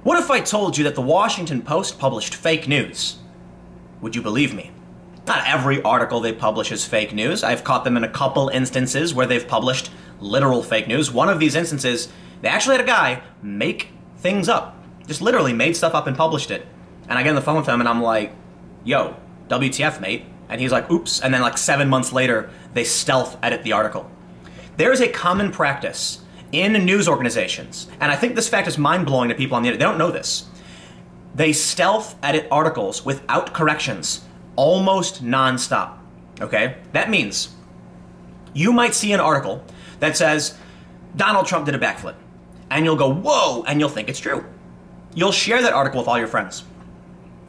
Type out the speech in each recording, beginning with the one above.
What if I told you that the Washington Post published fake news? Would you believe me? Not every article they publish is fake news. I've caught them in a couple instances where they've published literal fake news. One of these instances, they actually had a guy make things up. Just literally made stuff up and published it. And I get on the phone with him and I'm like, yo, WTF, mate? And he's like, oops. And then like 7 months later, they stealth edit the article. There is a common practice in news organizations, and I think this fact is mind-blowing to people on the internet. They don't know this. They stealth edit articles without corrections, almost non-stop, okay? That means you might see an article that says, Donald Trump did a backflip, and you'll go, whoa, and you'll think it's true. You'll share that article with all your friends,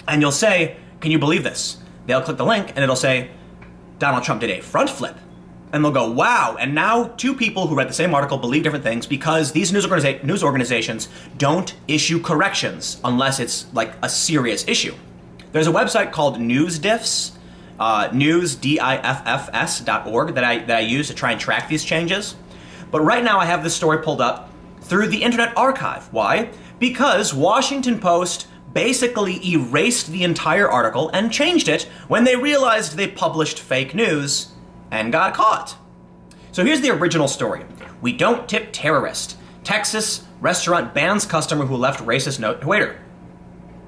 and you'll say, can you believe this? They'll click the link, and it'll say, Donald Trump did a front flip. And they'll go, wow, and now two people who read the same article believe different things because these news organizations don't issue corrections unless it's like a serious issue. There's a website called NewsDiffs, newsdiffs.org that I use to try and track these changes. But right now I have this story pulled up through the Internet Archive. Why? Because Washington Post basically erased the entire article and changed it when they realized they published fake news and got caught. So here's the original story. We don't tip terrorist. Texas restaurant bans customer who left racist note to waiter.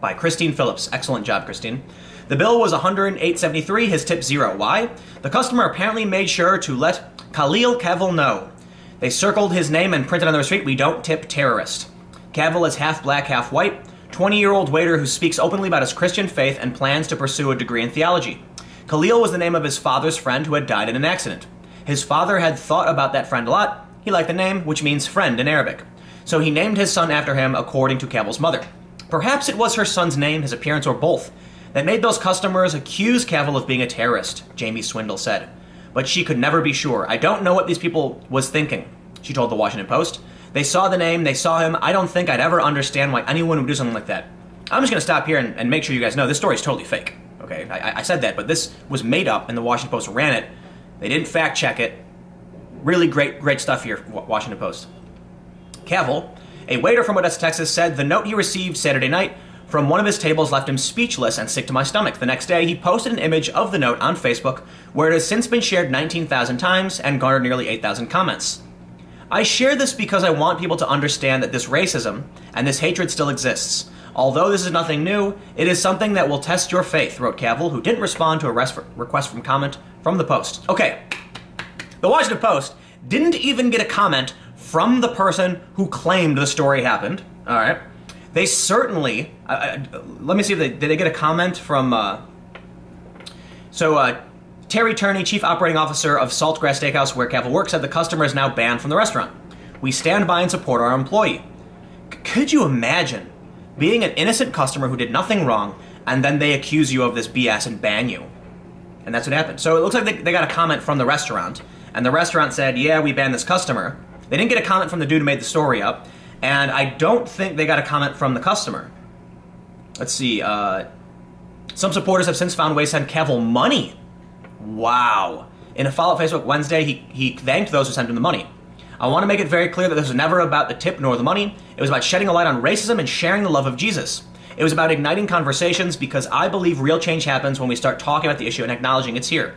By Christine Phillips. Excellent job, Christine. The bill was $108.73, his tip $0. Why? The customer apparently made sure to let Khalil Cavill know. They circled his name and printed on the receipt, we don't tip terrorist. Cavill is half black, half white, 20-year-old waiter who speaks openly about his Christian faith and plans to pursue a degree in theology. Khalil was the name of his father's friend who had died in an accident. His father had thought about that friend a lot. He liked the name, which means friend in Arabic. So he named his son after him according to Cavill's mother. Perhaps it was her son's name, his appearance, or both that made those customers accuse Cavill of being a terrorist, Jamie Swindle said. But she could never be sure. I don't know what these people was thinking, she told the Washington Post. They saw the name, they saw him. I don't think I'd ever understand why anyone would do something like that. I'm just going to stop here and make sure you guys know this story is totally fake. Okay, I said that, but this was made up and the Washington Post ran it. They didn't fact check it. Really great stuff here, Washington Post. Cavill, a waiter from Odessa, Texas, said the note he received Saturday night from one of his tables left him speechless and sick to my stomach. The next day, he posted an image of the note on Facebook, where it has since been shared 19,000 times and garnered nearly 8,000 comments. I share this because I want people to understand that this racism and this hatred still exists. Although this is nothing new, it is something that will test your faith, wrote Cavill, who didn't respond to a request from comment from the Post. Okay, the Washington Post didn't even get a comment from the person who claimed the story happened. All right, they certainly. Let me see if did they get a comment from. Terry Turney, Chief Operating Officer of Saltgrass Steakhouse, where Cavill works, said the customer is now banned from the restaurant. We stand by and support our employee. Could you imagine being an innocent customer who did nothing wrong, and then they accuse you of this BS and ban you? And that's what happened. So it looks like they got a comment from the restaurant, and the restaurant said, yeah, we banned this customer. They didn't get a comment from the dude who made the story up, and I don't think they got a comment from the customer. Let's see, some supporters have since found ways to send Cavill money. Wow. In a follow-up Facebook Wednesday, he thanked those who sent him the money. I want to make it very clear that this was never about the tip nor the money. It was about shedding a light on racism and sharing the love of Jesus. It was about igniting conversations because I believe real change happens when we start talking about the issue and acknowledging it's here.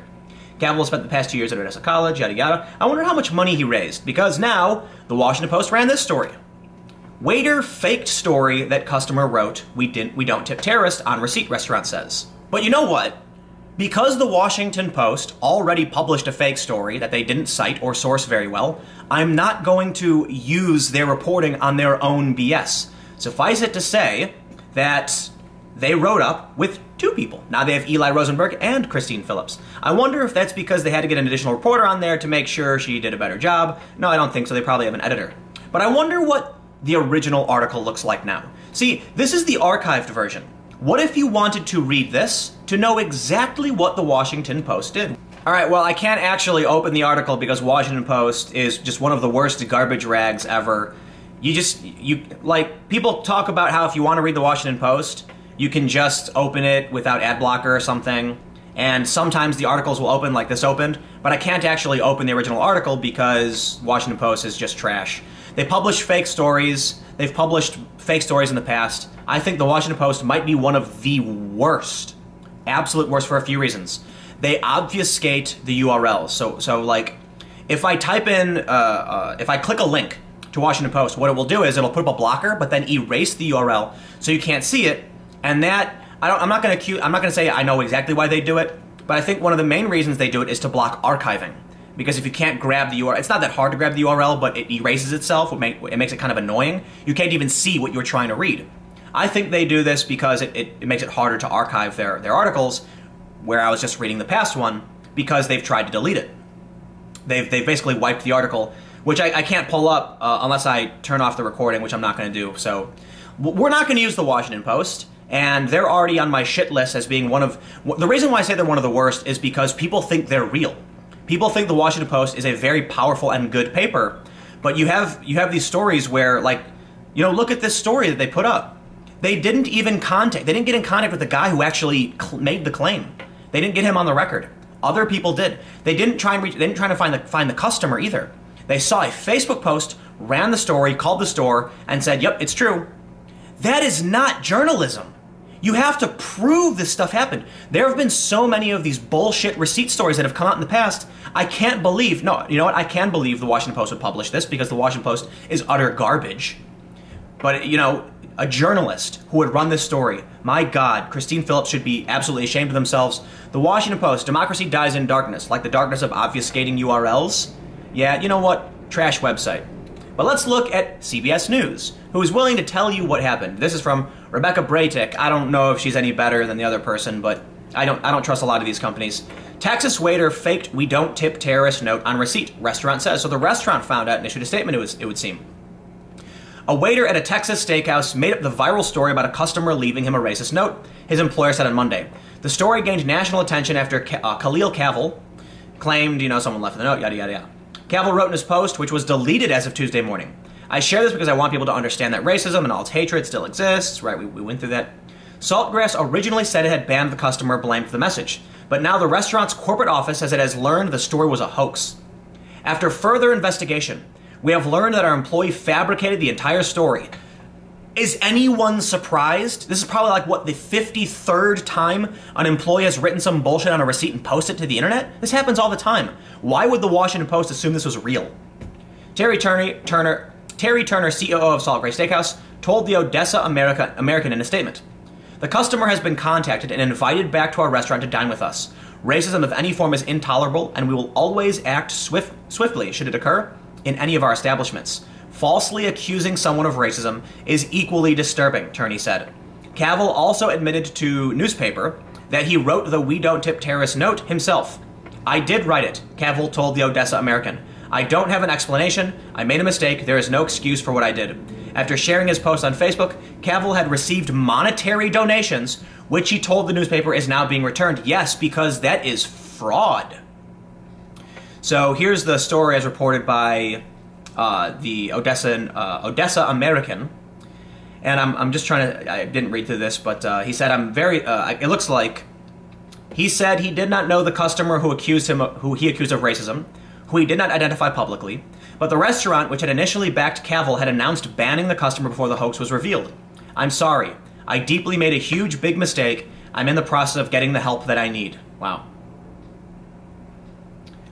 Cavill spent the past 2 years at Odessa College, yada yada. I wonder how much money he raised, because now the Washington Post ran this story. Waiter faked story that customer wrote, we don't tip terrorists on receipt, restaurant says. But you know what? Because the Washington Post already published a fake story that they didn't cite or source very well, I'm not going to use their reporting on their own BS. Suffice it to say that they wrote up with two people. Now they have Eli Rosenberg and Christine Phillips. I wonder if that's because they had to get an additional reporter on there to make sure she did a better job. No, I don't think so. They probably have an editor. But I wonder what the original article looks like now. See, this is the archived version. What if you wanted to read this to know exactly what the Washington Post did? All right, well, I can't actually open the article because Washington Post is just one of the worst garbage rags ever. People talk about how if you want to read the Washington Post, you can just open it without ad blocker or something. And sometimes the articles will open like this opened, but I can't actually open the original article because Washington Post is just trash. They publish fake stories. They've published fake stories in the past. I think the Washington Post might be one of the worst, absolute worst, for a few reasons. They obfuscate the URLs. So like, if I type in, if I click a link to Washington Post, what it will do is it'll put up a blocker, but then erase the URL so you can't see it. And that, I'm not going to say I know exactly why they do it, but I think one of the main reasons they do it is to block archiving. Because if you can't grab the URL, it's not that hard to grab the URL, but it erases itself. It makes it kind of annoying. You can't even see what you're trying to read. I think they do this because it makes it harder to archive their articles, where I was just reading the past one, because they've tried to delete it. They've basically wiped the article, which I can't pull up unless I turn off the recording, which I'm not going to do. So we're not going to use the Washington Post, and they're already on my shit list as being one of... The reason why I say they're one of the worst is because people think they're real. People think the Washington Post is a very powerful and good paper, but you have these stories where, like, you know, look at this story that they put up. They didn't get in contact with the guy who actually made the claim. They didn't get him on the record. Other people did. They didn't try to find the customer either. They saw a Facebook post, ran the story, called the store, and said, "Yep, it's true." That is not journalism. You have to prove this stuff happened. There have been so many of these bullshit receipt stories that have come out in the past. I can't believe, no, you know what? I can believe the Washington Post would publish this because the Washington Post is utter garbage. But, you know, a journalist who would run this story, my God, Christine Phillips should be absolutely ashamed of themselves. The Washington Post, democracy dies in darkness, like the darkness of obfuscating URLs. Yeah, you know what? Trash website. But let's look at CBS News, who is willing to tell you what happened. This is from Rebecca Braytick. I don't know if she's any better than the other person, but I don't trust a lot of these companies. Texas waiter faked "we don't tip terrorist" note on receipt, restaurant says. So the restaurant found out and issued a statement, it would seem. A waiter at a Texas steakhouse made up the viral story about a customer leaving him a racist note, his employer said on Monday. The story gained national attention after Khalil Cavill claimed, you know, someone left the note, yada, yada, yada. Cavill wrote in his post, which was deleted as of Tuesday morning. "I share this because I want people to understand that racism and all its hatred still exists." Right, we went through that. Saltgrass originally said it had banned the customer, blamed the message. But now the restaurant's corporate office says it has learned the story was a hoax. After further investigation, we have learned that our employee fabricated the entire story. Is anyone surprised? This is probably like, what, the 53rd time an employee has written some bullshit on a receipt and posted it to the internet? This happens all the time. Why would the Washington Post assume this was real? Terry Turner, COO of Salt Gray Steakhouse, told the Odessa American in a statement, "The customer has been contacted and invited back to our restaurant to dine with us. Racism of any form is intolerable, and we will always act swiftly should it occur in any of our establishments. Falsely accusing someone of racism is equally disturbing," Turney said. Cavill also admitted to newspaper that he wrote the "we don't tip terrorists" note himself. "I did write it," Cavill told the Odessa American. "I don't have an explanation. I made a mistake. There is no excuse for what I did." After sharing his post on Facebook, Cavill had received monetary donations, which he told the newspaper is now being returned. Yes, because that is fraud. So here's the story as reported by the Odessa American. And I'm just trying to, I didn't read through this, but he said, it looks like, he said he did not know the customer who he accused of racism, who he did not identify publicly, but the restaurant, which had initially backed Cavill, had announced banning the customer before the hoax was revealed. "I'm sorry. I deeply made a huge, big mistake. I'm in the process of getting the help that I need." Wow.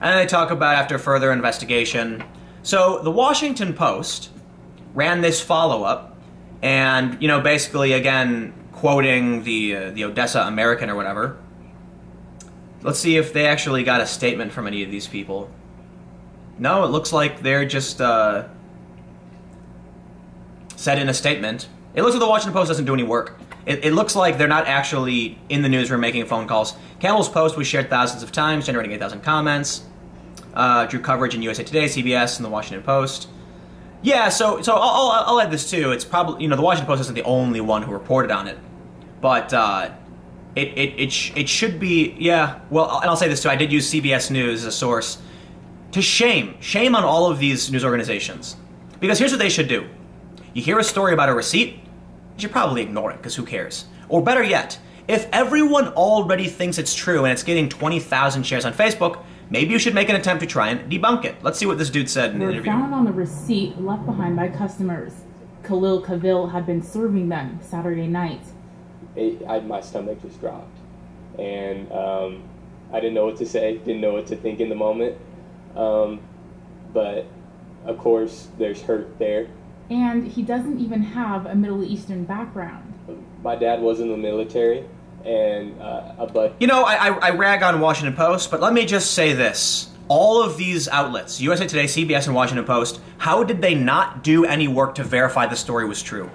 And they talk about after further investigation. So the Washington Post ran this follow-up, and, you know, basically, again, quoting the Odessa American or whatever. Let's see if they actually got a statement from any of these people. No, it looks like they're just said in a statement. It looks like the Washington Post doesn't do any work. It looks like they're not actually in the newsroom making phone calls. Cavill's post was shared thousands of times, generating 8,000 comments. Drew coverage in USA Today, CBS, and the Washington Post. Yeah, so I'll add this too. It's probably, you know, the Washington Post isn't the only one who reported on it, but it should be, yeah. Well, and I'll say this too. I did use CBS News as a source to shame on all of these news organizations, because here's what they should do. You hear a story about a receipt, you should probably ignore it, because who cares? Or better yet, if everyone already thinks it's true and it's getting 20,000 shares on Facebook, maybe you should make an attempt to try and debunk it. Let's see what this dude said in the interview. Found on the receipt left behind by customers. Khalil Kavil had been serving them Saturday night. My stomach just dropped, and I didn't know what to say, didn't know what to think in the moment, but of course there's hurt there. And he doesn't even have a Middle Eastern background. My dad was in the military, and but you know, I rag on Washington Post, but let me just say this. All of these outlets, USA Today, CBS, and Washington Post, how did they not do any work to verify the story was true?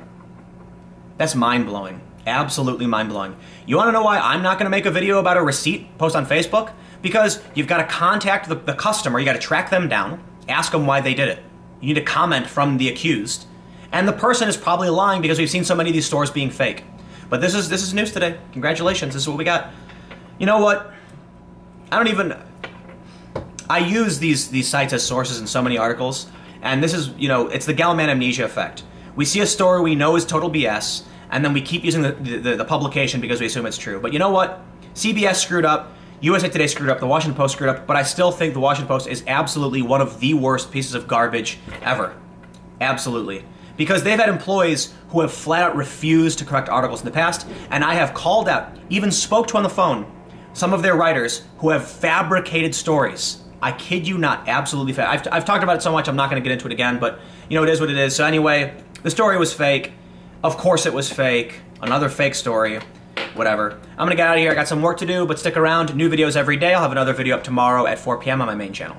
That's mind-blowing. Absolutely mind-blowing. You want to know why I'm not going to make a video about a receipt post on Facebook? Because you've got to contact the customer, you got to track them down, ask them why they did it. You need a comment from the accused. And the person is probably lying because we've seen so many of these stores being fake. But this is news today. Congratulations, this is what we got. You know what? I use these sites as sources in so many articles, and this is, you know, it's the Gell-Mann amnesia effect. We see a story we know is total BS, and then we keep using the publication because we assume it's true. But you know what? CBS screwed up, USA Today screwed up, the Washington Post screwed up, but I still think the Washington Post is absolutely one of the worst pieces of garbage ever. Absolutely. Because they've had employees who have flat out refused to correct articles in the past, and I have called out, even spoke to on the phone, some of their writers who have fabricated stories. I kid you not, absolutely. I've talked about it so much, I'm not going to get into it again, but you know, it is what it is. So anyway, the story was fake. Of course it was fake. Another fake story. Whatever. I'm going to get out of here. I got some work to do, but stick around. New videos every day. I'll have another video up tomorrow at 4 p.m. on my main channel.